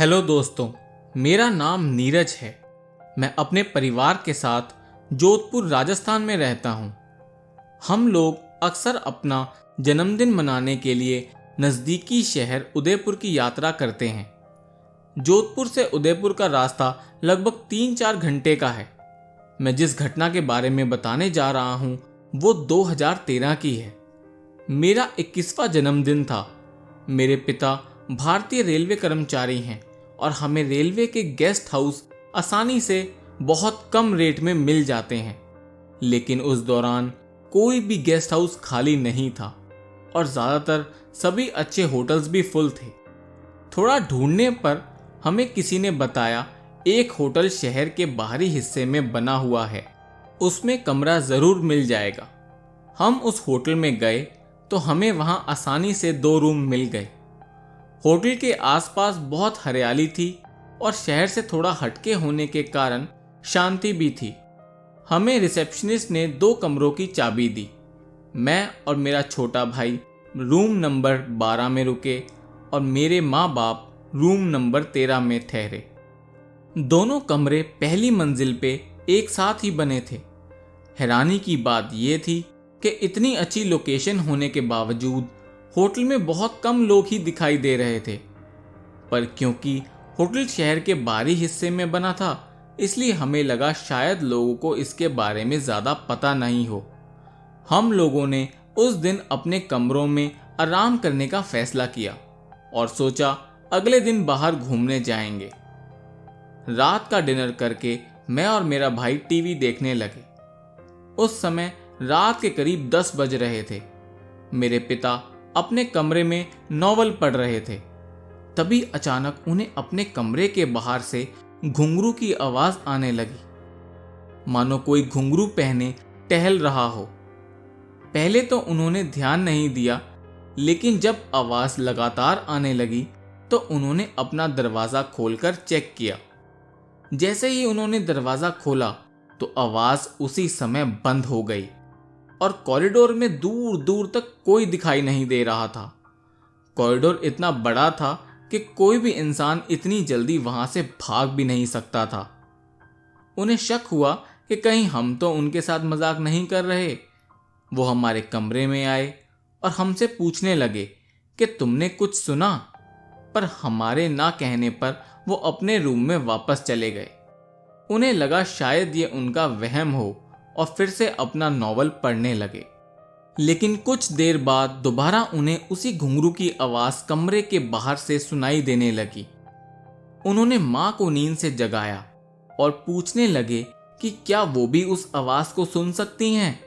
Hello दोस्तों, मेरा नाम नीरज है। मैं अपने परिवार के साथ जोधपुर राजस्थान में रहता हूँ। हम लोग अक्सर अपना जन्मदिन मनाने के लिए नज़दीकी शहर उदयपुर की यात्रा करते हैं। जोधपुर से उदयपुर का रास्ता लगभग 3-4 घंटे का है। मैं जिस घटना के बारे में बताने जा रहा हूँ वो 2013 की है। मेरा 21वां जन्मदिन था। मेरे पिता भारतीय रेलवे कर्मचारी हैं और हमें रेलवे के गेस्ट हाउस आसानी से बहुत कम रेट में मिल जाते हैं। लेकिन उस दौरान कोई भी गेस्ट हाउस खाली नहीं था और ज़्यादातर सभी अच्छे होटल्स भी फुल थे। थोड़ा ढूंढने पर हमें किसी ने बताया एक होटल शहर के बाहरी हिस्से में बना हुआ है, उसमें कमरा ज़रूर मिल जाएगा। हम उस होटल में गए तो हमें वहां आसानी से 2 रूम मिल गए। होटल के आसपास बहुत हरियाली थी और शहर से थोड़ा हटके होने के कारण शांति भी थी। हमें रिसेप्शनिस्ट ने 2 कमरों की चाबी दी। मैं और मेरा छोटा भाई रूम नंबर 12 में रुके और मेरे माँ बाप रूम नंबर 13 में ठहरे। दोनों कमरे पहली मंजिल पे एक साथ ही बने थे। हैरानी की बात यह थी कि इतनी अच्छी लोकेशन होने के बावजूद होटल में बहुत कम लोग ही दिखाई दे रहे थे। पर क्योंकि होटल शहर के बाहरी हिस्से में बना था, इसलिए हमें लगा शायद लोगों को इसके बारे में ज़्यादा पता नहीं हो। हम लोगों ने उस दिन अपने कमरों में आराम करने का फैसला किया और सोचा अगले दिन बाहर घूमने जाएंगे। रात का डिनर करके मैं और मेरा भाई टीवी देखने लगे। उस समय रात के करीब 10 बज रहे थे। मेरे पिता अपने कमरे में नॉवल पढ़ रहे थे। तभी अचानक उन्हें अपने कमरे के बाहर से घुंघरू की आवाज आने लगी, मानो कोई घुंघरू पहने टहल रहा हो। पहले तो उन्होंने ध्यान नहीं दिया, लेकिन जब आवाज लगातार आने लगी तो उन्होंने अपना दरवाजा खोलकर चेक किया। जैसे ही उन्होंने दरवाजा खोला तो आवाज उसी समय बंद हो गई और कॉरिडोर में दूर दूर तक कोई दिखाई नहीं दे रहा था। कॉरिडोर इतना बड़ा था कि कोई भी इंसान इतनी जल्दी वहां से भाग भी नहीं सकता था। उन्हें शक हुआ कि कहीं हम तो उनके साथ मजाक नहीं कर रहे। वो हमारे कमरे में आए और हमसे पूछने लगे कि तुमने कुछ सुना? पर हमारे ना कहने पर वो अपने रूम में वापस चले गए। उन्हें लगा शायद ये उनका वहम हो और फिर से अपना नॉवल पढ़ने लगे। लेकिन कुछ देर बाद दोबारा उन्हें उसी घुंघरू की आवाज कमरे के बाहर से सुनाई देने लगी। उन्होंने मां को नींद से जगाया और पूछने लगे कि क्या वो भी उस आवाज को सुन सकती हैं।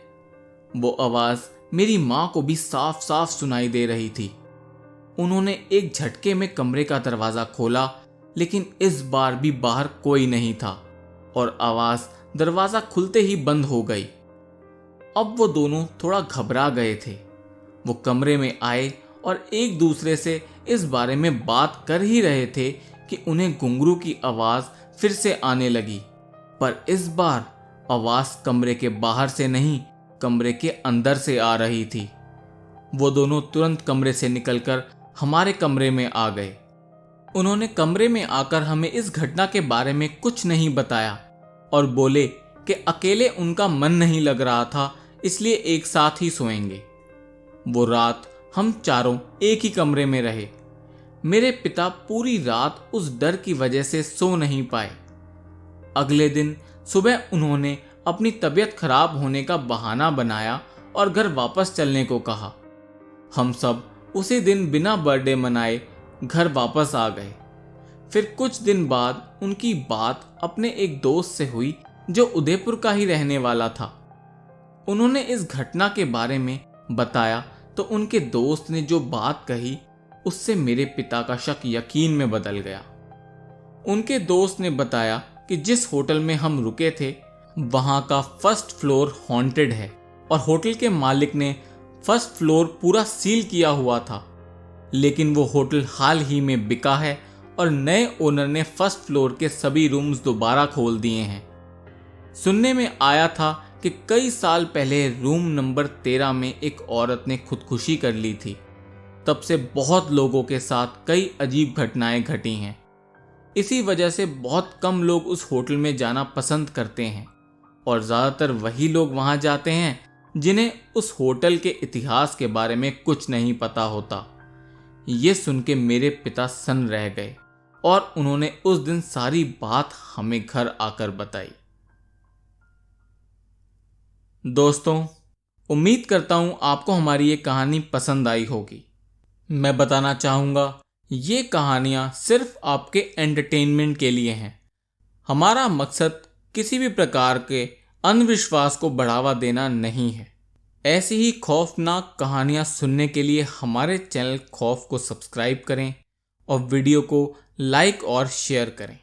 वो आवाज मेरी मां को भी साफ साफ सुनाई दे रही थी। उन्होंने एक झटके में कमरे का दरवाजा खोला, लेकिन इस बार भी बाहर कोई नहीं था और आवाज दरवाजा खुलते ही बंद हो गई। अब वो दोनों थोड़ा घबरा गए थे। वो कमरे में आए और एक दूसरे से इस बारे में बात कर ही रहे थे कि उन्हें घुंघरू की आवाज फिर से आने लगी। पर इस बार आवाज कमरे के बाहर से नहीं, कमरे के अंदर से आ रही थी। वो दोनों तुरंत कमरे से निकलकर हमारे कमरे में आ गए। उन्होंने कमरे में आकर हमें इस घटना के बारे में कुछ नहीं बताया और बोले कि अकेले उनका मन नहीं लग रहा था, इसलिए एक साथ ही सोएंगे। वो रात हम चारों एक ही कमरे में रहे। मेरे पिता पूरी रात उस डर की वजह से सो नहीं पाए। अगले दिन सुबह उन्होंने अपनी तबीयत खराब होने का बहाना बनाया और घर वापस चलने को कहा। हम सब उसी दिन बिना बर्थडे मनाए घर वापस आ गए। फिर कुछ दिन बाद उनकी बात अपने एक दोस्त से हुई जो उदयपुर का ही रहने वाला था। उन्होंने इस घटना के बारे में बताया तो उनके दोस्त ने जो बात कही उससे मेरे पिता का शक यकीन में बदल गया। उनके दोस्त ने बताया कि जिस होटल में हम रुके थे वहां का फर्स्ट फ्लोर हॉन्टेड है और होटल के मालिक ने फर्स्ट फ्लोर पूरा सील किया हुआ था। लेकिन वो होटल हाल ही में बिका है और नए ओनर ने फर्स्ट फ्लोर के सभी रूम्स दोबारा खोल दिए हैं। सुनने में आया था कि कई साल पहले रूम नंबर 13 में एक औरत ने खुदकुशी कर ली थी। तब से बहुत लोगों के साथ कई अजीब घटनाएं घटी हैं। इसी वजह से बहुत कम लोग उस होटल में जाना पसंद करते हैं और ज़्यादातर वही लोग वहां जाते हैं जिन्हें उस होटल के इतिहास के बारे में कुछ नहीं पता होता। ये सुन के मेरे पिता सन्न रह गए और उन्होंने उस दिन सारी बात हमें घर आकर बताई। दोस्तों, उम्मीद करता हूं आपको हमारी ये कहानी पसंद आई होगी। मैं बताना चाहूंगा, ये कहानियां सिर्फ आपके एंटरटेनमेंट के लिए हैं। हमारा मकसद किसी भी प्रकार के अंधविश्वास को बढ़ावा देना नहीं है। ऐसी ही खौफनाक कहानियां सुनने के लिए हमारे चैनल खौफ को सब्सक्राइब करें और वीडियो को लाइक और शेयर करें।